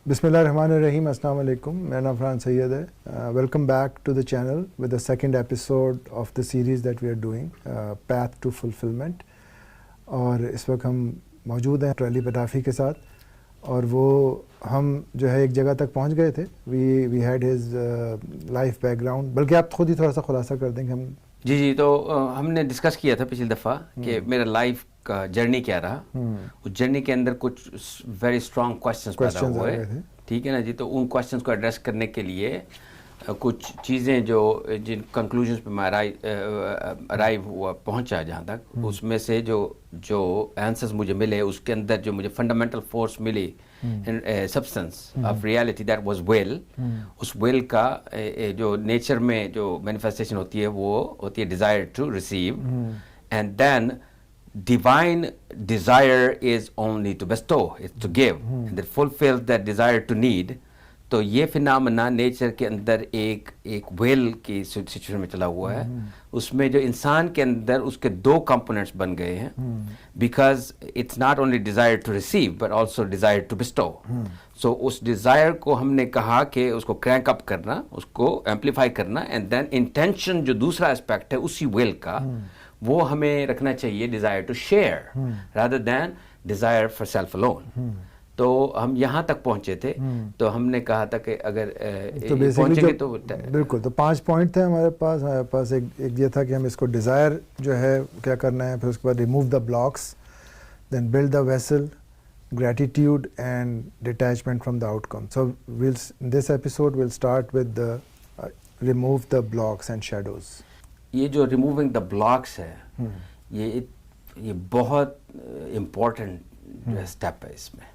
بسم اللہ الرحمن الرحیم. السلام علیکم. میرا نام فرحان سید ہے. Welcome back to the channel with the second episode of the series that we are doing path to fulfilment. اور اس وقت ہم موجود ہیں ٹرالی پٹافی کے ساتھ, اور وہ ہم جو ہے ایک جگہ تک پہنچ گئے تھے. We had his life background. بلکہ آپ خود ہی تھوڑا سا خلاصہ کر دیں کہ ہم جی تو ہم نے ڈسکس کیا تھا پچھلی دفعہ کہ میرا لائف کا جرنی کیا رہا. اس جرنی کے اندر کچھ ویری اسٹرانگ کوشچنس پیدا ہوئے, ٹھیک ہے نا جی. تو ان کوشچنس کو ایڈریس کرنے کے لیے کچھ چیزیں جو جن کنکلوژنس پہ میں ارائیو ہوا پہنچا جہاں تک, اس میں سے جو آنسرز مجھے ملے اس کے اندر جو مجھے فنڈامنٹل فورس ملی, substance of reality, that was will. اس ول کا جو نیچر میں جو مینیفیسٹیشن ہوتی ہے وہ ہوتی ہے desire to receive, and then divine desire is only to bestow, it's to give, and it fulfills that desire to need. تو یہ فنامنا نیچر کے اندر ایک ویل کی سچویشن میں چلا ہوا ہے. اس میں جو انسان کے اندر اس کے دو کمپوننٹس بن گئے ہیں, because it's not only desire to receive but also desire to bestow. So اس ڈیزائر کو ہم نے کہا کہ اس کو کرینک اپ کرنا, اس کو ایمپلیفائی کرنا, اینڈ دین انٹینشن جو دوسرا اسپیکٹ ہے اسی ویل کا, وہ ہمیں رکھنا چاہیے desire to share rather than desire for self alone. تو ہم یہاں تک پہنچے تھے. تو ہم نے کہا تھا کہ اگر پہنچیں گے تو بالکل. تو 5 پوائنٹ تھے ہمارے پاس. ایک یہ تھا کہ ہم اس کو ڈیزائر جو ہے کیا کرنا ہے, پھر اس کے بعد remove the blocks, then build the vessel, gratitude and detachment from the outcome. So this episode will start with the remove the blocks and shadows. یہ جو ریموونگ دا بلاکس ہے, یہ بہت امپورٹنٹ اسٹیپ ہے. اس میں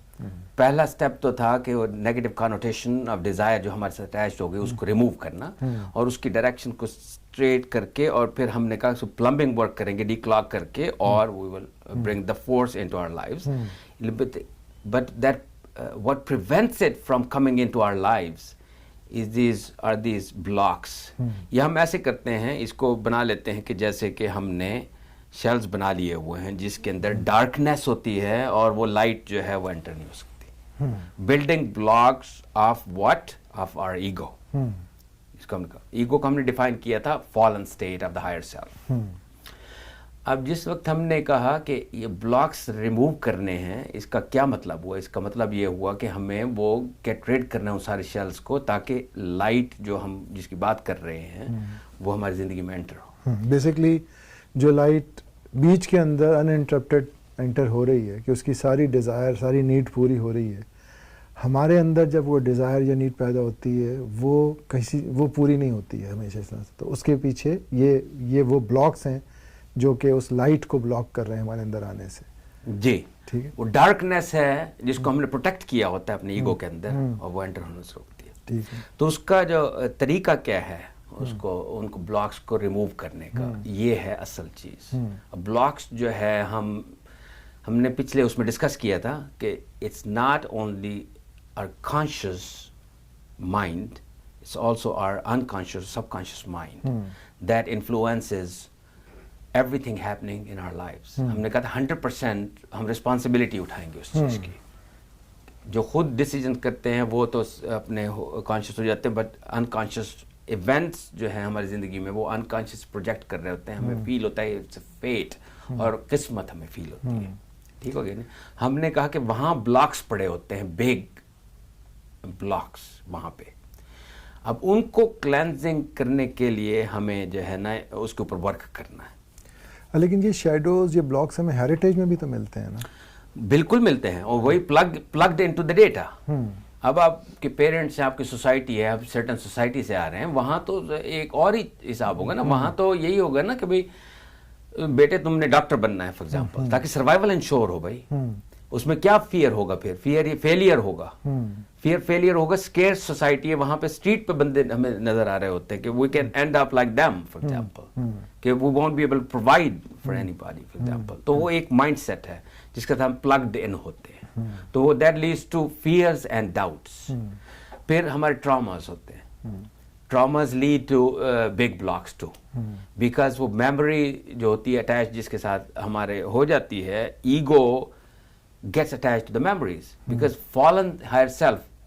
پہلا اسٹیپ تو تھا کہ وہ نیگیٹو کانوٹیشن آف ڈیزائر جو ہمارے ساتھ اٹیچ ہو گئی اس کو ریموو کرنا, اور اس کی ڈائریکشن کو اسٹریٹ کر کے, اور پھر ہم نے کہا پلمبنگ ورک کریں گے ڈی کلاگ کر کے, اور we will bring the force into our lives. But that what prevents it from coming into our lives are these blocks. یہ ہم ایسے کرتے ہیں, اس کو بنا لیتے ہیں کہ جیسے کہ ہم نے شیلز بنا لیے ہوئے ہیں جس کے اندر ڈارکنیس ہوتی ہے اور وہ لائٹ جو ہے وہ انٹر نہیں ہو سکتی. Building blocks of what, of our ego. اس کو ہم نے ایگو کو ہم نے ڈیفائن کیا تھا fallen state of the higher self. اب جس وقت ہم نے کہا کہ یہ بلاکس ریموو کرنے ہیں, اس کا کیا مطلب ہوا؟ اس کا مطلب یہ ہوا کہ ہمیں وہ گیٹ ریڈ کرنا ہے ان سارے شیلز کو, تاکہ لائٹ جو ہم جس کی بات کر رہے ہیں وہ ہماری زندگی میں انٹر ہو. بیسکلی جو لائٹ بیچ کے اندر ان انٹرپٹیڈ انٹر ہو رہی ہے, کہ اس کی ساری ڈیزائر, ساری نیڈ پوری ہو رہی ہے. ہمارے اندر جب وہ ڈیزائر یا نیڈ پیدا ہوتی ہے وہ پوری نہیں ہوتی ہے ہمیشہ اس طرح سے. تو اس کے پیچھے یہ وہ بلاکس ہیں جو کہ اس لائٹ کو بلاک کر رہے ہیں ہمارے اندر آنے سے. جی ٹھیک ہے. وہ ڈارکنیس ہے جس کو ہم نے پروٹیکٹ کیا ہوتا ہے اپنے ایگو کے اندر, اور وہ انٹر ہونے سے روکتی ہے. ٹھیک ہے. تو اس کا جو طریقہ کیا ہے, اس کو ان کو بلاکس کو ریموو کرنے کا, یہ ہے اصل چیز. بلاکس جو ہے ہم نے پچھلے اس میں ڈسکس کیا تھا کہ it's not only our conscious mind, it's also our unconscious subconscious mind that influences everything happening in our lives. ہم نے کہا تھا 100% ہم رسپانسبلٹی اٹھائیں گے اس چیز کی. جو خود ڈیسیجن کرتے ہیں وہ تو اپنے کانشیس ہو جاتے ہیں, بٹ انکانشیس ایونٹس جو ہیں ہماری زندگی میں وہ انکانشیس پروجیکٹ کر رہے ہوتے ہیں. ہمیں فیل ہوتا ہے اٹس فیٹ, اور قسمت ہمیں فیل ہوتی ہے. ٹھیک ہو گیا نا. ہم نے کہا کہ وہاں بلاکس پڑے ہوتے ہیں, بگ بلاکس وہاں پہ. اب ان کو کلینزنگ کرنے کے لیے ہمیں جو ہے نا اس کے اوپر ورک کرنا ہے. لیکن یہ شیڈوز, یہ بلاکس ہمیں ہیریٹیج میں بھی تو ملتے ہیں نا. بالکل ملتے ہیں, اور وہی پلگڈ انٹو دا ڈیٹا. اب آپ کے پیرنٹس ہیں, آپ کی سوسائٹی ہے, آپ سرٹن سوسائٹی سے آ رہے ہیں, وہاں تو ایک اور ہی حساب ہوگا نا. وہاں تو یہی ہوگا نا کہ بھائی بیٹے تم نے ڈاکٹر بننا ہے فار ایگزامپل, تاکہ سروائیول انشور ہو. بھائی اس میں کیا فیئر ہوگا؟ پھر فیلئر ہوگا. فیلئر ہوگا. اسکیئر سوسائٹی ہے, وہاں پہ اسٹریٹ پہ بندے ہمیں نظر آ رہے ہوتے ہیں کہ we can end up like them for example, کہ we won't be able to provide for anybody for example. تو وہ ایک مائنڈ سیٹ ہے جس کے ساتھ ہم پلگڈ ان ہوتے ہیں. تو وہ that leads to fears and doubts. پھر ہمارے ٹراماز ہوتے ہیں. Traumas lead to big blocks too, because وہ میموری جو ہوتی ہے اٹیچ جس کے ساتھ ہمارے ہو جاتی ہے, ego gets attached to the memories, because fallen higher self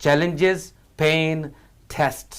challenges, pain, tests,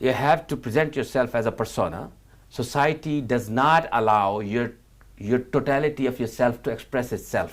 you have to present yourself as a persona, society does not allow your totality of yourself to express itself.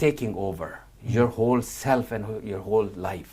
taking over your whole self and your whole life.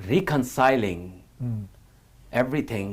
reconciling everything,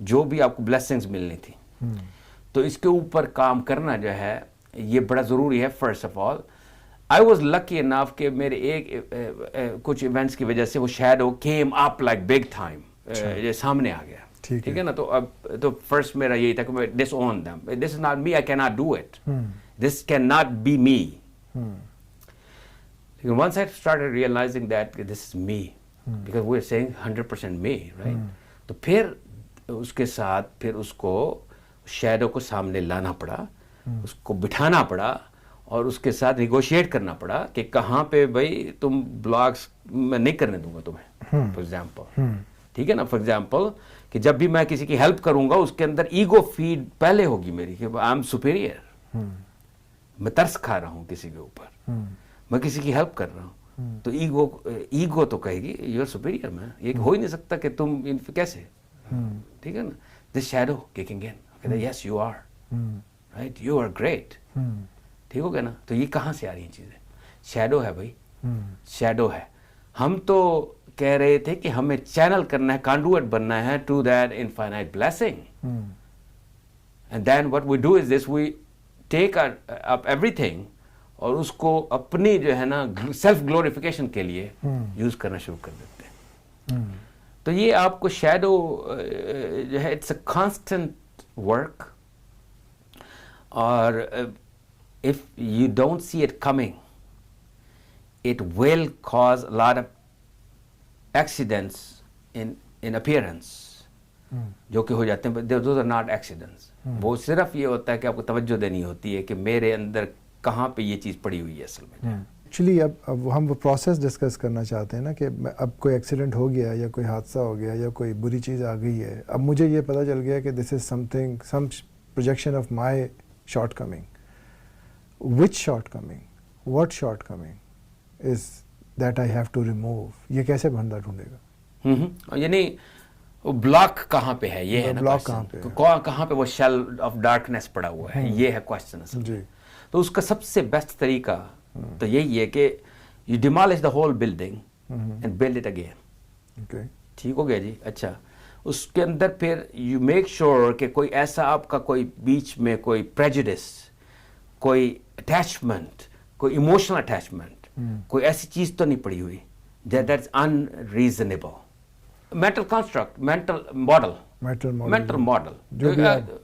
جو بھی آپ کو blessings ملنی تھی. تو اس کے اوپر کام کرنا جو ہے یہ بڑا ضروری ہے. First of all I was lucky enough کہ میرے ایک کچھ ایونٹس کی وجہ سے وہ shadow came up like big time, یہ سامنے آ گیا. ٹھیک ہے نا. تو اب تو فرسٹ میرا یہی تھا کہ میں disown them, this is not me, I can not do it, this can not be me. لیکن once I started realizing that this is me, because we are saying 100% me, right? تو پھر اس کے ساتھ پھر اس کو shadow کو سامنے لانا پڑا, اس کو بٹھانا پڑا اور اس کے ساتھ نیگوشیٹ کرنا پڑا کہ کہاں پہ بھائی تم بلاگس میں نہیں کرنے دوں گا تمہیں, فار ایگزامپل. ٹھیک ہے نا. فار ایگزامپل کہ جب بھی میں کسی کی ہیلپ کروں گا اس کے اندر ایگو فیڈ پہلے ہوگی میری کہ آئی ایم سپیریئر, میں ترس کھا رہا ہوں کسی کے اوپر, میں کسی کی ہیلپ کر رہا ہوں, تو ایگو تو کہے گی یو آر سپیریئر مین, یہ ہو ہی نہیں سکتا کہ تم کیسے. ٹھیک ہے نا. This shadow cooking in, yes you are right, you are great. ٹھیک ہو گیا نا. تو یہ کہاں سے آ رہی ہیں چیزیں؟ شیڈو ہے بھائی, شیڈو ہے. ہم تو کہہ رہے تھے کہ ہمیں چینل کرنا ہے, کانڈویٹ بننا ہے to that infinite blessing. And then what we do is this, we take up everything اور اس کو اپنی جو ہے نا سیلف گلوریفیکیشن کے لیے یوز کرنا شروع کر دیتے ہیں. تو یہ آپ کو شیڈو جو ہے اٹس اے کانسٹنٹ ورک, اور if you don't see it coming, it will cause a lot of accidents in appearance, جو کہ ہو جاتے ہیں. those are not accidents. وہ صرف یہ ہوتا ہے کہ آپ کو توجہ دینی ہوتی ہے کہ میرے اندر کہاں پہ یہ چیز پڑی ہوئی ہے اصل میں. ایکچولی اب ہم وہ پروسیس ڈسکس کرنا چاہتے ہیں نا کہ اب کوئی ایکسیڈنٹ ہو گیا یا کوئی حادثہ ہو گیا یا کوئی بری چیز آ گئی ہے, اب مجھے یہ پتہ چل گیا کہ this is some projection of my shortcoming. Which shortcoming, what shortcoming is that I have to remove? یہ کیسے بندہ ڈھونڈے گا؟ یعنی بلاک کہاں پہ ہے, یہ ہے نا بلاک کہاں پہ, کہاں پہ وہ شیل آف ڈارکنیس پڑا ہوا ہے, یہ ہے کوشچن اصل. جی. تو اس کا سب سے بیسٹ طریقہ تو یہی ہے کہ you demolish the whole building and blood it again. ٹھیک ہو گیا جی. اچھا, اس کے اندر پھر یو میک شیور کہ کوئی ایسا آپ کا کوئی بیچ میں کوئی پریجوڈس, کوئی اٹیچمنٹ, کوئی ایموشنل اٹیچمنٹ, کوئی ایسی چیز تو نہیں پڑی ہوئی that is unreasonable. Mental construct, mental model,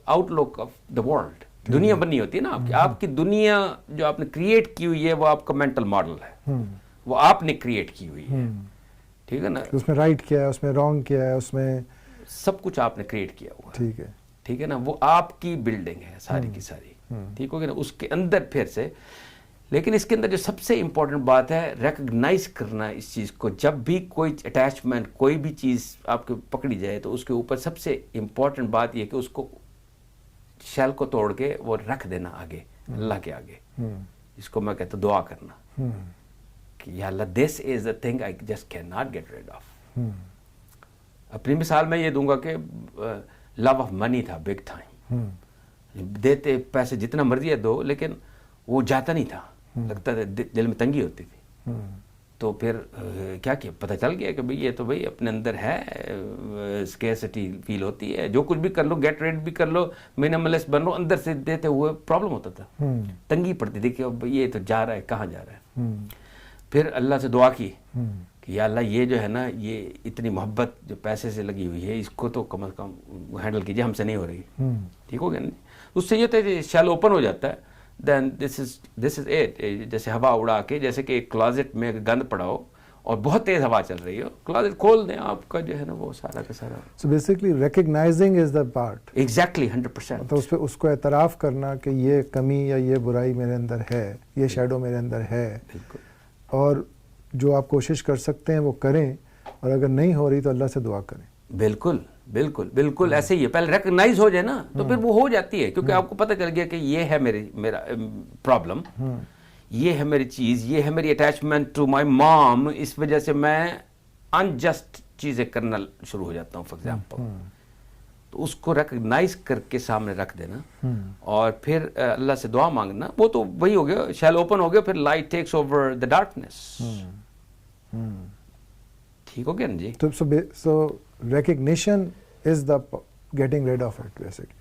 outlook of the world, دنیا بنی ہوتی ہے نا آپ کی. آپ کی دنیا جو آپ نے کریٹ کی ہوئی ہے وہ آپ کا مینٹل ماڈل ہے, وہ آپ نے کریٹ کی ہوئی ہے. ٹھیک ہے نا. اس میں رائٹ کیا ہے, اس میں رانگ کیا ہے, اس میں سب کچھ آپ نے کریٹ کیا ہوا. ٹھیک ہے. ٹھیک ہے نا. وہ آپ کی بلڈنگ ہے ساری کی ساری. ٹھیک ہو گیا نا. اس کے اندر پھر سے, لیکن اس کے اندر جو سب سے امپورٹنٹ بات ہے ریکگنائز کرنا اس چیز کو. جب بھی کوئی اٹیچمنٹ, کوئی بھی چیز آپ کو پکڑی جائے تو اس کے اوپر سب سے امپورٹنٹ بات یہ کہ اس کو شیل کو توڑ کے وہ رکھ دینا آگے, اللہ کے آگے, جس کو میں کہتا ہوں دعا کرنا کہ یا Allah this is a thing I just can not get rid of. اپنی مثال میں یہ دوں گا کہ لو آف منی تھا بگ ٹائم. دیتے پیسے جتنا مرضی ہے دو, لیکن وہ جاتا نہیں تھا, لگتا تھا دل میں تنگی ہوتی تھی. تو پھر کیا پتہ چل گیا کہ بھئی یہ تو بھئی اپنے اندر ہے, اسکیرسٹی فیل ہوتی ہے, جو کچھ بھی کر لو, گیٹ ریڈ بھی کر لو, منیملسٹ بن لو, اندر سے دیتے ہوئے پرابلم ہوتا تھا, تنگی پڑتی تھی کہ یہ تو جا رہا ہے, کہاں جا رہا ہے. پھر اللہ سے دعا کی کہ یا اللہ یہ جو ہے نا, یہ اتنی محبت جو پیسے سے لگی ہوئی ہے, اس کو تو کم از کم ہینڈل کیجیے, ہم سے نہیں ہو رہی. ٹھیک ہو گیا نا. اس سے یہ ہوتا ہے شیل اوپن ہو جاتا ہے, دین دس از اٹ. جیسے ہوا اڑا کے, جیسے کہ ایک کلازٹ میں گند پڑا ہو اور بہت تیز ہوا چل رہی ہو, کلازٹ کھول دیں, آپ کا جو ہے نا وہ سارا کا سارا. So basically recognising is the part. Exactly 100%. تو اس پہ اس کو اعتراف کرنا کہ یہ کمی یا یہ برائی میرے اندر ہے, یہ شیڈو میرے اندر ہے. بالکل. اور جو آپ کوشش کر سکتے ہیں وہ کریں, اور اگر نہیں ہو رہی تو اللہ سے دعا کریں. بالکل بالکل بالکل ایسے ہی ہے. پہلے ریکگنائز ہو جائے نا تو پھر وہ ہو جاتی ہے, کیونکہ آپ کو پتہ چل گیا کہ یہ ہے میرا پرابلم, یہ ہے میری چیز, یہ ہے میری اٹیچمنٹ ٹو مائی مام, اس وجہ سے میں انجسٹ چیزیں کرنا شروع ہو جاتا ہوں. فار ایگزامپل, تو اس کو ریکگنائز کر کے سامنے رکھ دینا اور پھر اللہ سے دعا مانگنا. وہ تو وہی ہو گیا, شیل اوپن ہو گیا, پھر light takes over the darkness. ٹھیک ہو گیا نا جی. So recognition is getting rid of it basically.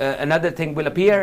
another thing will appear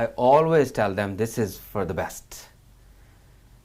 I always tell them this is for the best.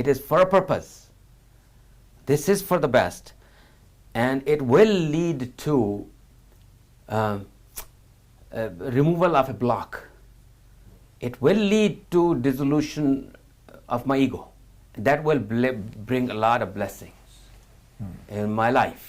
it is for a purpose. This is for the best, and it will lead to removal of a block. It will lead to dissolution of my ego. That will bring a lot of blessings in my life.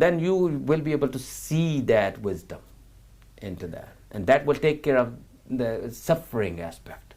then you will be able to see that wisdom into that, and that will take care of the suffering aspect.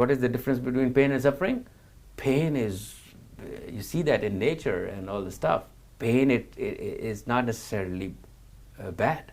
What is the difference between pain and suffering? Pain is, you see that in nature and all the stuff. Pain it is not necessarily bad.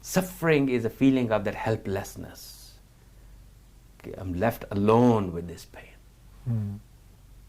Suffering is a feeling of that helplessness. I'm left alone with this pain.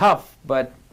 tough, but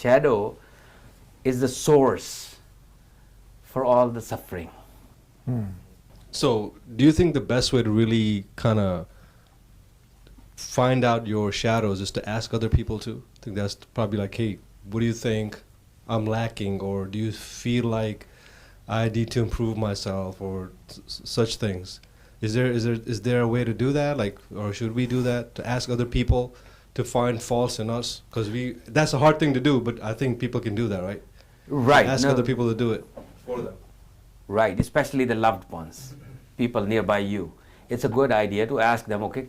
shadow is the source for all the suffering. So, do you think the best way to really kind of find out your shadows is to ask other people too? I think that's probably like, hey, what do you think I'm lacking, or do you feel like I need to improve myself, or such things? Is there a way to do that, like, or should we do that, to ask other people to find faults in us? Because that's a hard thing to do, but I think people can do that, right? Right. Ask other people to do it for them. Right, especially the loved ones, people nearby you. It's a good idea to ask them, okay,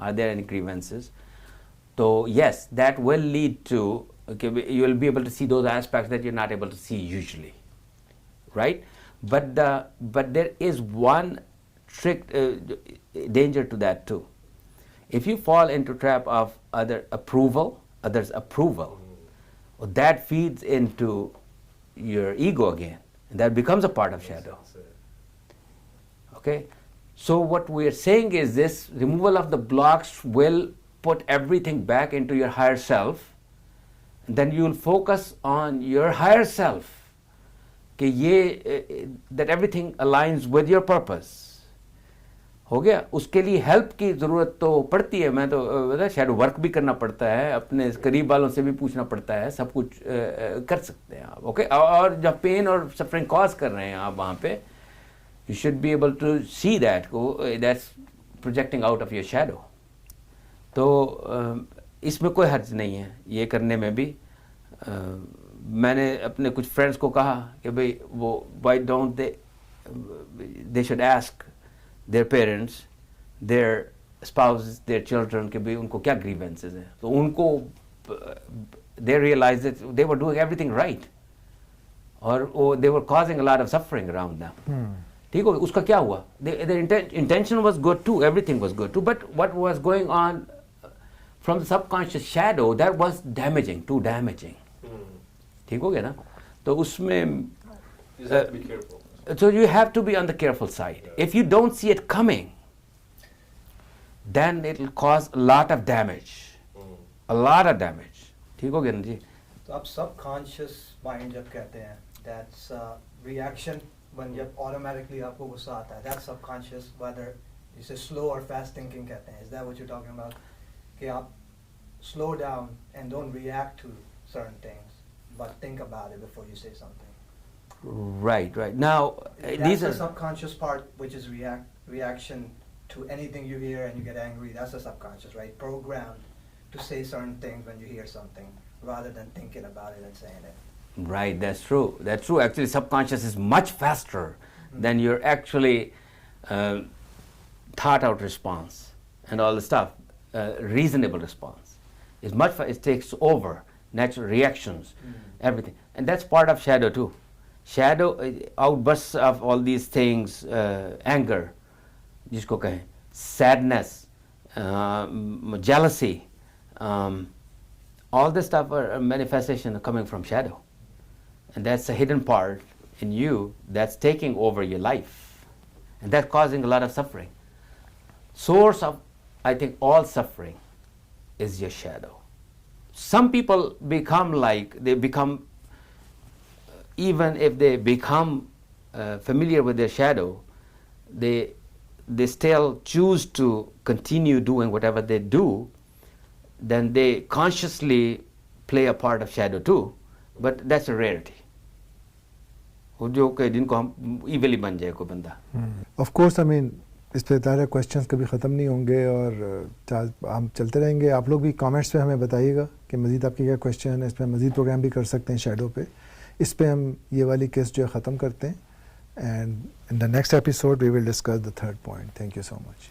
Are there any grievances? So yes, that will lead to, okay, you will be able to see those aspects that you're not able to see usually, right? But there is one danger to that too. If you fall into trap of others' approval, that feeds into your ego again, and that becomes a part of shadow. Okay, so what we are saying is this: removal of the blocks will put everything back into your higher self, then you will focus on your higher self, کہ یہ that everything aligns with your purpose. ہو گیا. اس کے لیے help کی ضرورت تو پڑتی ہے. میں تو شیڈو ورک بھی کرنا پڑتا ہے, اپنے قریب والوں سے بھی پوچھنا پڑتا ہے, سب کچھ کر سکتے ہیں آپ. اوکے, اور جب پین اور سفرنگ کاز کر رہے ہیں آپ وہاں پہ, you should be able to see that's projecting out of your shadow. تو اس میں کوئی حرج نہیں ہے یہ کرنے میں بھی. میں نے اپنے کچھ فرینڈس کو کہا کہ بھئی وہ why don't they should ask their parents, their spouses, their children, کہ بھئی ان کو کیا grievances ہیں. تو ان کو they realized that they were doing everything right, اور they were causing a lot of suffering around them. ٹھیک ہو, اس کا کیا ہوا, their intention was good too, everything was good too, but what was going on from the subconscious shadow, that was damaging, too damaging. ٹھیک ہو گیا نا. تو اس میں so you have to be on the careful side. If you don't see it coming, then it will cause a lot of damage. A lot of damage. ٹھیک ہو گیا نا جی. تو آپ سب کانشیس مائنڈ جب کہتے ہیں, that's reaction when جب automatically آپ کو غصہ آتا ہے, that's subconscious, whether جسے slow or fast thinking کہتے ہیں. Is that what you're talking about? کہ آپ slow down and don't react to certain things, but think about it before you say something. Right. Now, that's these the are subconscious part, which is reaction to anything you hear and you get angry. That's the subconscious, right? Programmed to say certain things when you hear something, rather than thinking about it and saying it. right. That's true. That's true. Actually, subconscious is much faster than your actually thought out response and all the stuff. Reasonable response is much it takes over natural reactions, everything, and that's part of shadow too. Shadow outbursts of all these things, anger, jisko kahe, sadness, jealousy, all this stuff are manifestation coming from shadow, and that's a hidden part in you that's taking over your life, and that's causing a lot of suffering. Source of, I think, all suffering is your shadow. Some people become even if they become familiar with their shadow, they still choose to continue doing whatever they do, then they consciously play a part of shadow too, but that's a rarity. جو کہ جن کو ہم ایولی بن جائے کوئی بندہ. Of course I مین اس پہ ظاہر کویشچنس کبھی ختم نہیں ہوں گے اور ہم چلتے رہیں گے. آپ لوگ بھی کامنٹس پہ ہمیں بتائیے گا کہ مزید آپ کے کیا کویشچن ہے, اس پہ مزید پروگرام بھی کر سکتے ہیں شیڈو پہ. اس پہ ہم یہ والی کیس جو ہے ختم کرتے ہیں, and in the next episode we will discuss the third point. Thank you so much.